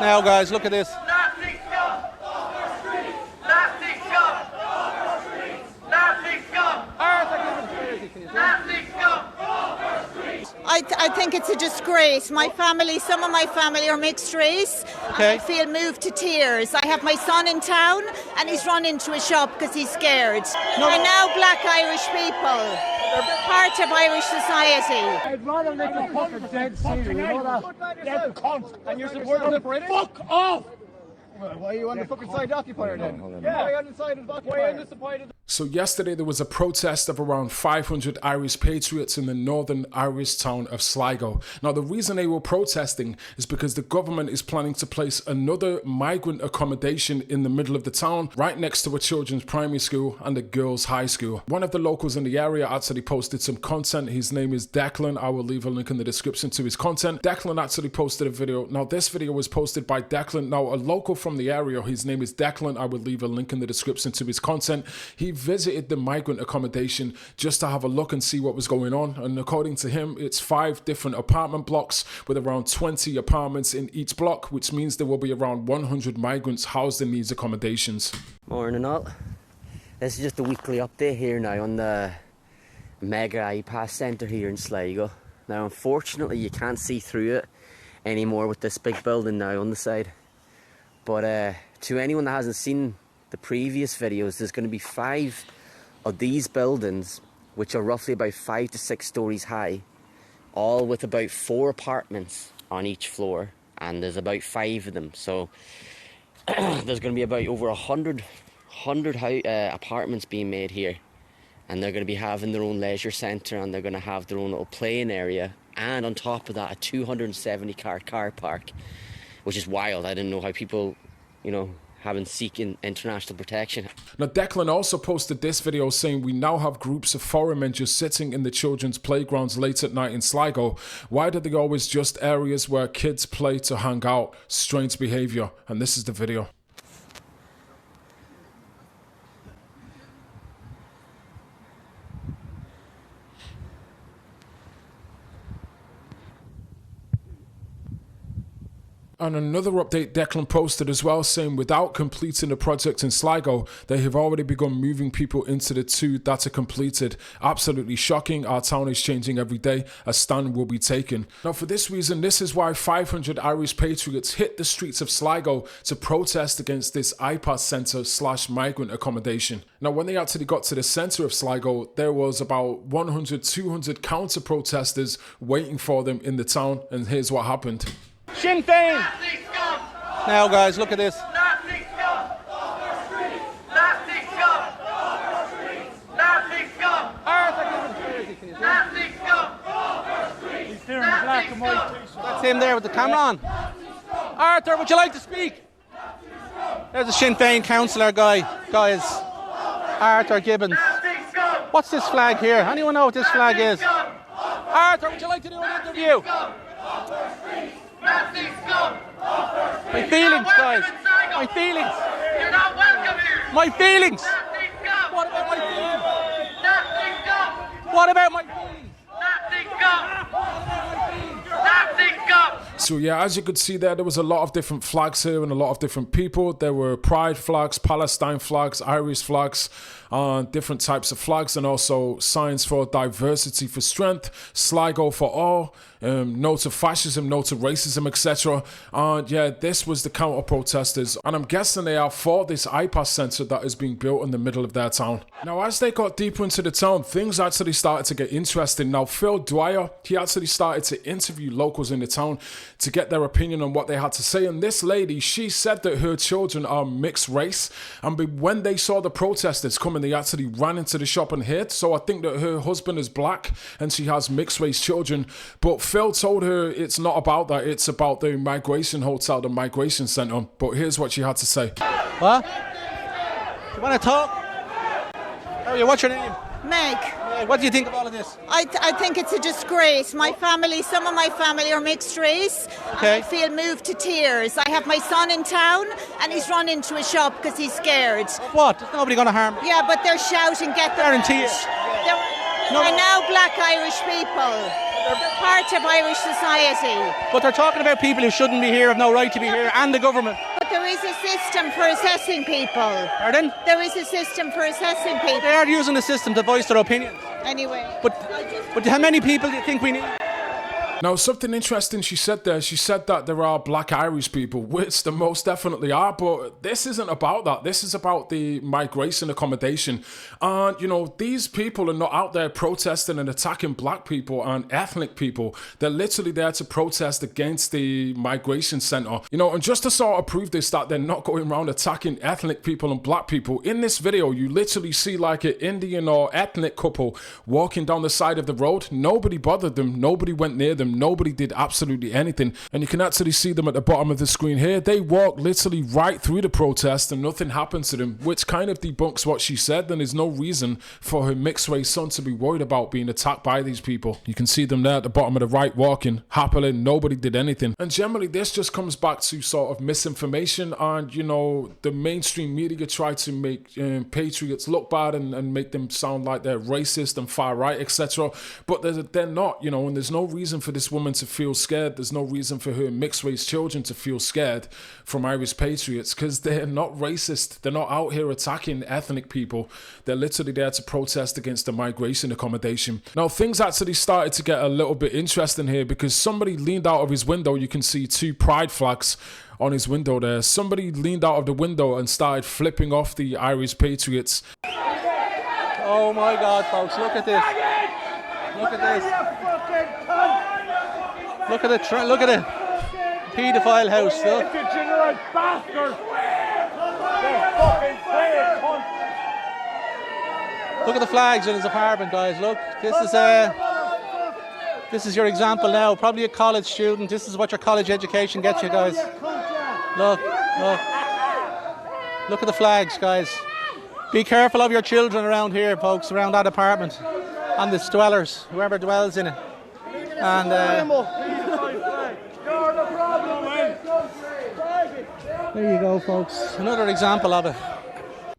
Now, guys, look at this. Nazi scum! Nazi scum! Nazi scum! Nazi scum! I think it's a disgrace. My family, some of my family are mixed race. Okay. And I feel moved to tears. I have my son in town and he's run into a shop because he's scared. They're now black Irish people. They're part of Irish society. I'd rather live in fucking dead sea, you know that? Dead cunt. And you're supporting the British? Fuck off! Why are you on the fucking side of the occupier then? Yeah. Why are you on the side of the occupier? So yesterday there was a protest of around 500 Irish patriots in the northern Irish town of Sligo. Now the reason they were protesting is because the government is planning to place another migrant accommodation in the middle of the town, right next to a children's primary school and a girls' high school. One of the locals in the area actually posted some content. His name is Declan. I will leave a link in the description to his content. Declan actually posted a video. Now this video was posted by Declan. Now a local from the area, his name is Declan. I will leave a link in the description to his content. He visited the migrant accommodation just to have a look and see what was going on, and according to him it's 5 different apartment blocks with around 20 apartments in each block, which means there will be around 100 migrants housed in these accommodations. Morning all. This is just a weekly update here now on the mega iPass centre here in Sligo. Now unfortunately you can't see through it anymore with this big building now on the side, but to anyone that hasn't seen the previous videos, there's going to be 5 of these buildings which are roughly about 5 to 6 stories high, all with about 4 apartments on each floor, and there's about 5 of them. So there's going to be about over 100 apartments being made here, and they're going to be having their own leisure centre, and they're going to have their own little playing area, and on top of that a 270 car park, which is wild. I didn't know how people, having seeking international protection. Now Declan also posted this video saying, we now have groups of foreign men just sitting in the children's playgrounds late at night in Sligo. Why do they always just areas where kids play to hang out? Strange behaviour. And this is the video. And another update Declan posted as well, saying without completing the project in Sligo, they have already begun moving people into the 2 that are completed. Absolutely shocking. Our town is changing every day. A stand will be taken. Now for this reason, this is why 500 Irish patriots hit the streets of Sligo to protest against this iPass centre / migrant accommodation. Now when they actually got to the centre of Sligo, there was about 100-200 counter protesters waiting for them in the town, and here's what happened. Sinn Féin! Nazi scum! Now, guys, look at this. Nazi scum! Nazi scum! Nazi scum! Nazi scum! He's there in black and white t-shirt. That's him there with the camera on. Arthur, would you like to speak? There's a Sinn Féin councillor guys. Arthur Gibbons. Nazi scum! What's this flag here? Anyone know what this flag is? Arthur, would you like to do an interview? Nazi scum! My feelings, guys. My feelings. You're not welcome here! My feelings. Nazi scum! What about my feelings? Nazi scum! What about my feelings? Nazi scum! Nazi scum! So yeah, as you could see there was a lot of different flags here and a lot of different people. There were pride flags, Palestine flags, Irish flags, different types of flags, and also signs for diversity for strength, Sligo for all, no to fascism, no to racism, etc. And yeah, this was the counter protesters, and I'm guessing they are for this iPass centre that is being built in the middle of their town. Now as they got deeper into the town, things actually started to get interesting. Now Phil Dwyer, he actually started to interview locals in the town to get their opinion on what they had to say, and this lady, she said that her children are mixed race, and when they saw the protesters coming, they actually ran into the shop and hid. So I think that her husband is black and she has mixed race children, but Phil told her it's not about that, it's about the migration hotel, the migration centre. But here's what she had to say. What? You want to talk? How are you? What's your name? Meg, What do you think of all of this? I think it's a disgrace. My family, some of my family are mixed race. Okay. And I feel moved to tears. I have my son in town and he's run into a shop because he's scared. What? There's nobody going to harm you. Yeah, but they're shouting, get them Guarantee out. it. They're now black Irish people. They're part of Irish society. But they're talking about people who shouldn't be here, have no right to be here, and the government. But there is a system for assessing people. Pardon? There is a system for assessing people. They are using the system to voice their opinions. Anyway. But how many people do you think we need? Now, something interesting she said there, she said that there are black Irish people, which there most definitely are, but this isn't about that. This is about the migration accommodation. And, you know, these people are not out there protesting and attacking black people and ethnic people. They're literally there to protest against the migration centre. You know, and just to sort of prove this, that they're not going around attacking ethnic people and black people, in this video, you literally see like an Indian or ethnic couple walking down the side of the road. Nobody bothered them. Nobody went near them. Nobody did absolutely anything, and you can actually see them at the bottom of the screen here. They walk literally right through the protest and nothing happens to them, which kind of debunks what she said. Then there's no reason for her mixed race son to be worried about being attacked by these people. You can see them there at the bottom of the right walking happily. Nobody did anything, and generally this just comes back to sort of misinformation, and you know, the mainstream media try to make patriots look bad and make them sound like they're racist and far right, etc. But they're not, you know, and there's no reason for this woman to feel scared. There's no reason for her mixed race children to feel scared from Irish patriots, because they're not racist. They're not out here attacking ethnic people. They're literally there to protest against the migration accommodation. Now, things actually started to get a little bit interesting here, because somebody leaned out of his window. You can see 2 pride flags on his window there. Somebody leaned out of the window and started flipping off the Irish patriots. Oh my God, folks, look at this. Look at this. Look at it. Paedophile house, look. Degenerate bastards! Look at the flags in his apartment, guys. Look, this is your example now. Probably a college student. This is what your college education gets you, guys. Look at the flags, guys. Be careful of your children around here, folks, around that apartment, and the dwellers, whoever dwells in it. And there you go, folks. Another example of it.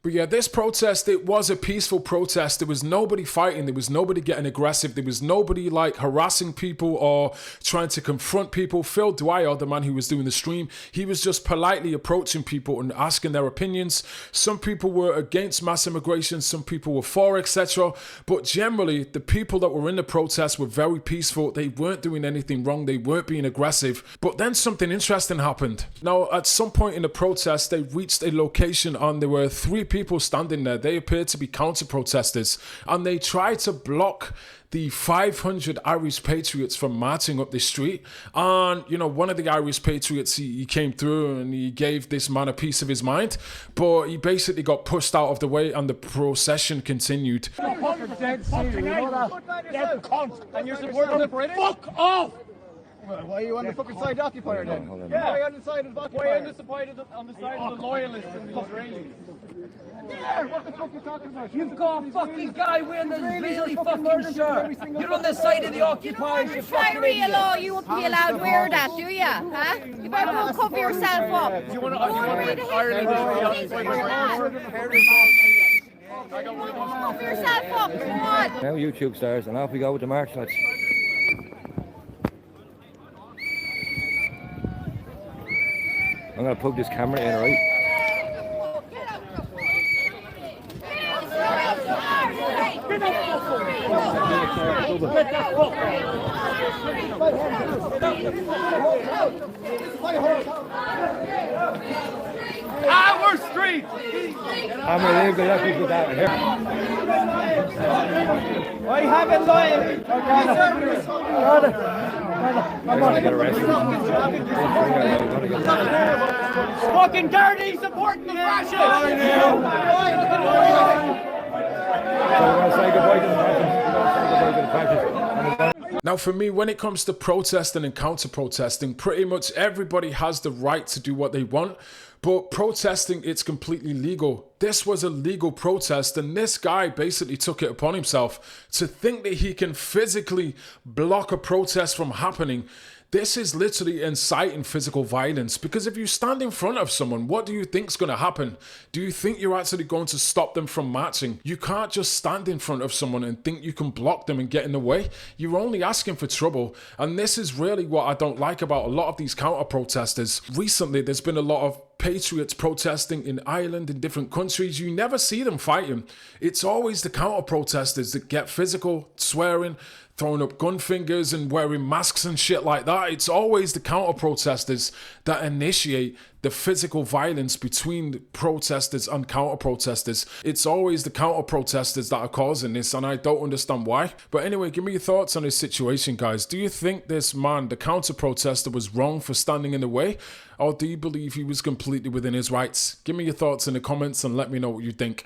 But yeah, this protest, it was a peaceful protest. There was nobody fighting. There was nobody getting aggressive. There was nobody like harassing people or trying to confront people. Phil Dwyer, the man who was doing the stream, he was just politely approaching people and asking their opinions. Some people were against mass immigration. Some people were for, etc. But generally, the people that were in the protest were very peaceful. They weren't doing anything wrong. They weren't being aggressive. But then something interesting happened. Now, at some point in the protest, they reached a location and there were 3 people standing there. They appeared to be counter-protesters, and they tried to block the 500 Irish patriots from marching up the street. And, you know, one of the Irish patriots, he came through and he gave this man a piece of his mind, but he basically got pushed out of the way and the procession continued. Dead serious, you know that? Dead cunt. And you're supporting the British? Fuck off! Why are you on the fucking side of the occupier then? Yeah. Why are you on the side of the occupier? Why are you on the side of the loyalists and the Israelis? Yeah, what the fuck are you talking about? You've got a fucking guy wearing the Israeli fucking shirt. You're on the side of the occupiers. You fucking Sharia law, you wouldn't be allowed to wear that, do you? Huh? You better go and cover yourself up. Do you want Go and read a history book. Cover yourself up, come on. Now YouTube stars, and off we go with the march, lads. I'm gonna plug this camera in, right? Our street! I'm gonna leave the left people down here. I haven't lied. I'm gonna get arrested. Fucking dirty, supporting the fascists! Now, for me, when it comes to protesting and counter-protesting, pretty much everybody has the right to do what they want. But protesting, it's completely legal. This was a legal protest, and this guy basically took it upon himself to think that he can physically block a protest from happening. This is literally inciting physical violence, because if you stand in front of someone, what do you think is going to happen? Do you think you're actually going to stop them from marching? You can't just stand in front of someone and think you can block them and get in the way. You're only asking for trouble. And this is really what I don't like about a lot of these counter protesters. Recently, there's been a lot of patriots protesting in Ireland, in different countries. You never see them fighting. It's always the counter protesters that get physical, swearing, throwing up gun fingers and wearing masks and shit like that. It's always the counter protesters that initiate the physical violence between the protesters and counter protesters. It's always the counter protesters that are causing this, and I don't understand why. But anyway, give me your thoughts on this situation, guys. Do you think this man, the counter protester, was wrong for standing in the way, or do you believe he was completely within his rights? Give me your thoughts in the comments and let me know what you think.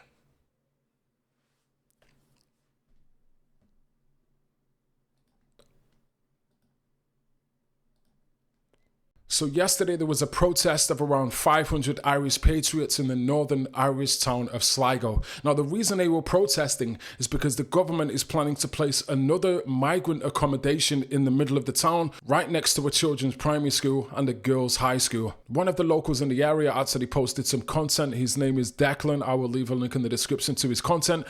So yesterday there was a protest of around 500 Irish patriots in the northern Irish town of Sligo. Now the reason they were protesting is because the government is planning to place another migrant accommodation in the middle of the town, right next to a children's primary school and a girls' high school. One of the locals in the area actually posted some content. His name is Declan. I will leave a link in the description to his content.